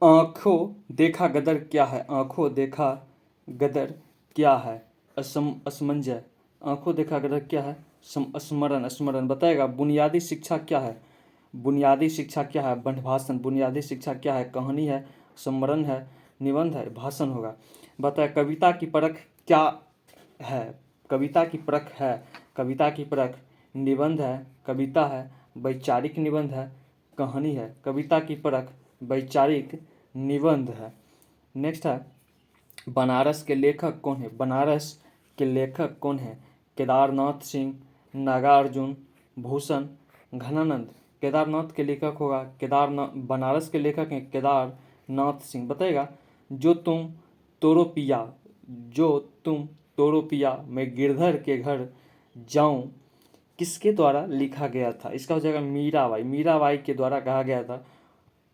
आँखों देखा गदर क्या है? आँखों देखा गदर क्या है? असमंजस। आँखों देखा गदर क्या है? स्मरण। स्मरण बताएगा। बुनियादी शिक्षा क्या है? बुनियादी शिक्षा क्या है? बंधभाषण। बुनियादी शिक्षा क्या है? कहानी है, स्मरण है, निबंध है, भाषण होगा। बताए कविता की परख क्या है? कविता की परख है, कविता की परख निबंध है, कविता है, वैचारिक निबंध है, कहानी है। कविता की परख वैचारिक निबंध है। नेक्स्ट है, बनारस के लेखक कौन है? बनारस के लेखक कौन है? केदारनाथ सिंह, नागार्जुन, भूषण, घनानंद। केदारनाथ के लेखक होगा केदारनाथ। बनारस के लेखक हैं केदारनाथ सिंह। बताएगा जो तुम तोरो पिया, जो तुम तोरो पिया मैं गिरधर के घर जाऊं किसके द्वारा लिखा गया था? इसका हो जाएगा मीराबाई। मीराबाई के द्वारा कहा गया था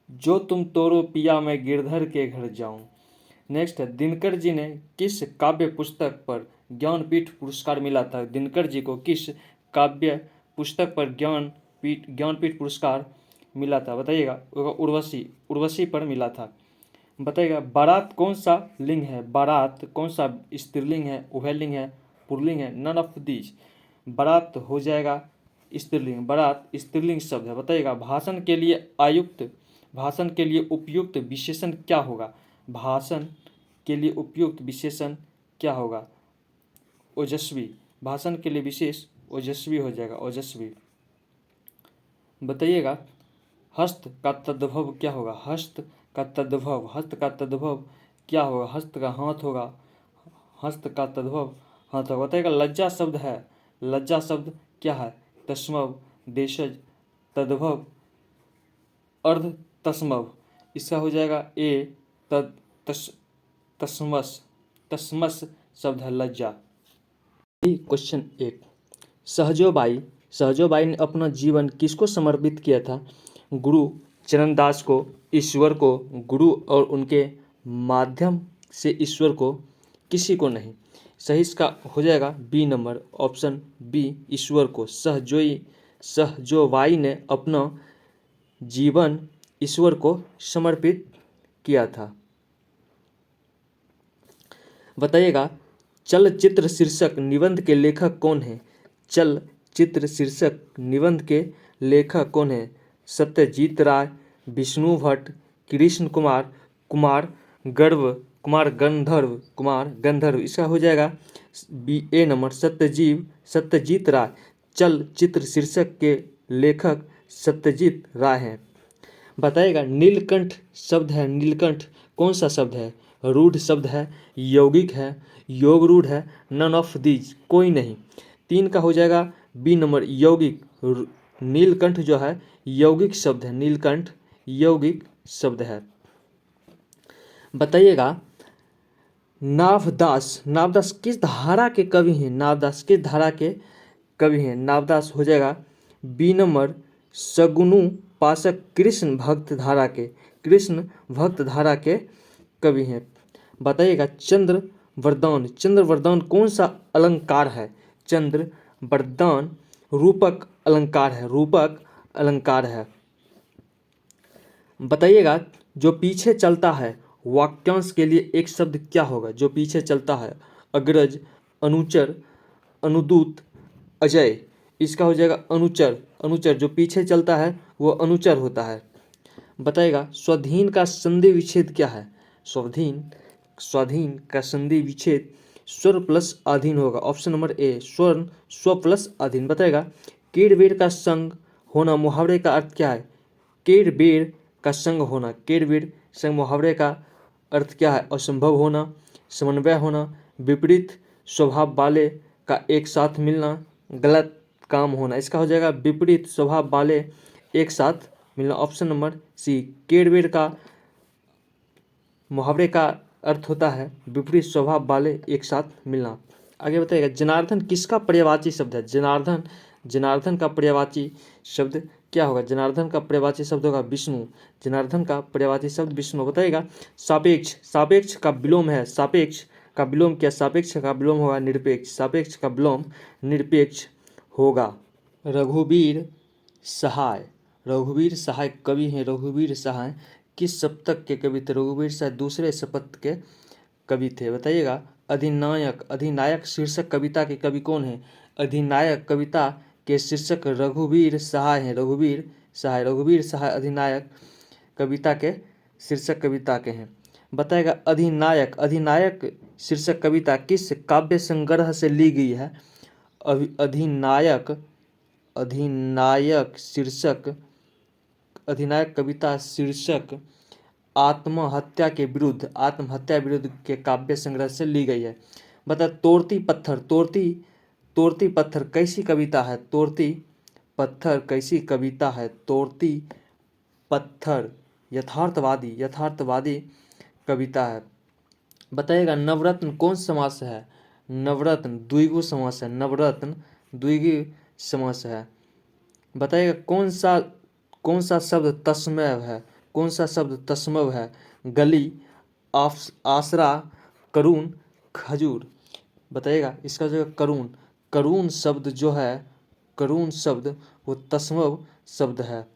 जो तुम तोरो पिया मैं गिरधर के घर जाऊं। नेक्स्ट है, दिनकर जी ने किस काव्य पुस्तक पर ज्ञानपीठ पुरस्कार मिला था? दिनकर जी को किस काव्य पुस्तक पर ज्ञानपीठ पुरस्कार मिला था? बताइएगा। उर्वशी। उर्वशी पर मिला था। बताइएगा बारात कौन सा लिंग है? बारात कौन सा स्त्रीलिंग है, उभयलिंग है, पुल्लिंग है? None of these. बारात हो जाएगा स्त्रीलिंग। बारात स्त्रीलिंग शब्द है। बताइएगा भाषण के लिए उपयुक्त विशेषण क्या होगा? भाषण के लिए उपयुक्त विशेषण क्या होगा? ओजस्वी। भाषण के लिए विशेष ओजस्वी हो जाएगा, ओजस्वी। बताइएगा हस्त का तद्भव क्या होगा? हस्त का तद्भव, हस्त का तद्भव क्या होगा? हस्त का हाथ होगा, हस्त का तद्भव हाथ होगा। बताइएगा लज्जा शब्द है, लज्जा शब्द क्या है? तस्मव, देशज, तद्भव, अर्ध तस्मव। इसका हो जाएगा ए तद तस्मस। तस्मस शब्द है लज्जा। क्वेश्चन 1, सहजोबाई ने अपना जीवन किसको समर्पित किया था? गुरु चरणदास को, ईश्वर को, गुरु और उनके माध्यम से ईश्वर को, किसी को नहीं। सही इसका हो जाएगा बी नंबर, ऑप्शन बी, ईश्वर को। सहजोबाई ने अपना जीवन ईश्वर को समर्पित किया था। बताइएगा चलचित्र शीर्षक निबंध के लेखक कौन है? चलचित्र शीर्षक निबंध के लेखक कौन है? सत्यजीत राय, विष्णु भट्ट, कृष्ण कुमार, कुमार गंधर्व। इसका हो जाएगा बी ए नंबर, सत्यजीत राय। चलचित्र शीर्षक के लेखक सत्यजीत राय हैं। बताइएगा नीलकंठ शब्द है, नीलकंठ कौन सा शब्द है? रूढ़ शब्द है, यौगिक है, योग रूढ़ है, नन ऑफ दीज, कोई नहीं। 3 का हो जाएगा बी नंबर, यौगिक। नीलकंठ जो है यौगिक शब्द है, नीलकंठ यौगिक शब्द है। बताइएगा नावदास किस धारा के कवि हैं? नावदास किस धारा के कवि हैं? नावदास हो जाएगा बी नंबर, सगुनु पाशक कृष्ण भक्त धारा के कवि हैं। बताइएगा चंद्रवरदान कौन सा अलंकार है? चंद्रवरदान रूपक अलंकार है। बताइएगा जो पीछे चलता है वाक्यांश के लिए एक शब्द क्या होगा? जो पीछे चलता है अग्रज, अनुचर, अनुदूत, अजय। इसका हो जाएगा अनुचर जो पीछे चलता है वो अनुचर होता है। बताइएगा स्वाधीन का संधि विच्छेद क्या है? स्वाधीन का संधि विच्छेद स्वर प्लस अधीन होगा। ऑप्शन नंबर ए, स्व प्लस अधीन। बताएगा केड़ बेड़ का संग होना मुहावरे का अर्थ क्या है? केड़ बेड़ का संग होना, केड़ बेड़ संग मुहावरे का अर्थ क्या है? असंभव होना, समन्वय होना, विपरीत स्वभाव वाले का एक साथ मिलना, गलत काम होना। इसका हो जाएगा विपरीत स्वभाव वाले एक साथ मिलना। ऑप्शन नंबर सी, केड़ बेड़ का मुहावरे का अर्थ होता है विपरीत स्वभाव वाले एक साथ मिलना। आगे बताइएगा जनार्दन किसका पर्यायवाची शब्द है? जनार्दन का पर्यायवाची शब्द क्या होगा? जनार्दन का पर्यायवाची शब्द होगा विष्णु। जनार्दन का पर्यायवाची शब्द विष्णु। बताइएगा सापेक्ष का विलोम है, सापेक्ष का विलोम क्या? सापेक्ष का विलोम होगा निरपेक्ष, सापेक्ष का विलोम निरपेक्ष होगा। रघुवीर सहाय कवि हैं। रघुवीर सहाय किस शतक के कवि थे? रघुवीर शायद दूसरे शतक के कवि थे, बताइएगा। अधिनायक, अधिनायक शीर्षक कविता के कवि कौन है? अधिनायक कविता के शीर्षक रघुवीर सहाय हैं। रघुवीर सहाय अधिनायक कविता के शीर्षक कविता के हैं। बताएगा अधिनायक, अधिनायक शीर्षक कविता किस काव्य संग्रह से ली गई है? अधिनायक, अधिनायक शीर्षक, अधिनायक कविता शीर्षक आत्महत्या के विरुद्ध के काव्य संग्रह से ली गई है। बता तोड़ती पत्थर, तोड़ती पत्थर कैसी कविता है? तोड़ती पत्थर कैसी कविता है? तोड़ती पत्थर यथार्थवादी कविता है। बताइएगा नवरत्न कौन समास है? नवरत्न द्विगु समास है। नवरत्न द्विगु समास है। बताइएगा कौन सा शब्द तस्मय है? कौन सा शब्द तस्मय है? गली, आसरा, करुण, खजूर। बताइएगा इसका जो करुण शब्द जो है, करुण शब्द वो तस्मय शब्द है।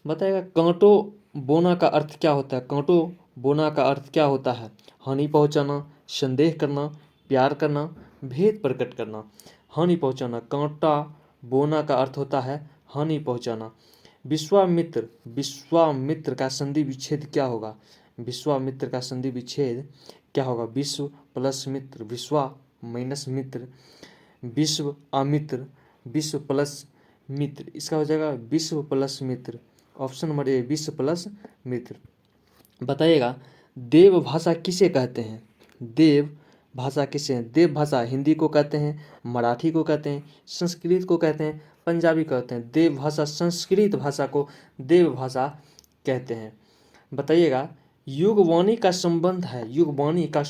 बताइएगा कांटो बोना का अर्थ क्या होता है? कांटो बोना का अर्थ क्या होता है? हानि पहुंचाना, संदेह करना, प्यार करना, भेद प्रकट करना। हानि पहुंचाना, कांटा बोना का अर्थ होता है हानि पहुंचाना। विश्वामित्र का संधि विच्छेद क्या होगा? विश्वामित्र का संधि विच्छेद क्या होगा? विश्व प्लस मित्र, विश्वा माइनस मित्र, विश्व अमित्र, विश्व प्लस मित्र, इसका हो जाएगा विश्व plus Mitra. Option number A विश्व प्लस मित्र। बताइएगा देव भाषा किसे कहते हैं? देव भाषा किसे हैं? देव भाषा हिंदी को कहते हैं, मराठी को कहते हैं, संस्कृत को कहते हैं, पंजाबी कहते हैं। देव भाषा संस्कृत भाषा को देव भाषा कहते हैं। बताइएगा युगवाणी का संबंध है, युगवाणी का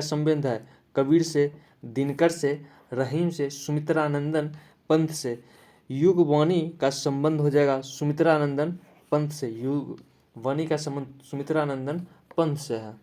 संबंध है कबीर से, दिनकर से, रहीम से, सुमित्रानंदन पंत से। युगवाणी का संबंध हो जाएगा सुमित्रानंदन पंत से। युगवाणी का संबंध सुमित्रानंदन पंत से है।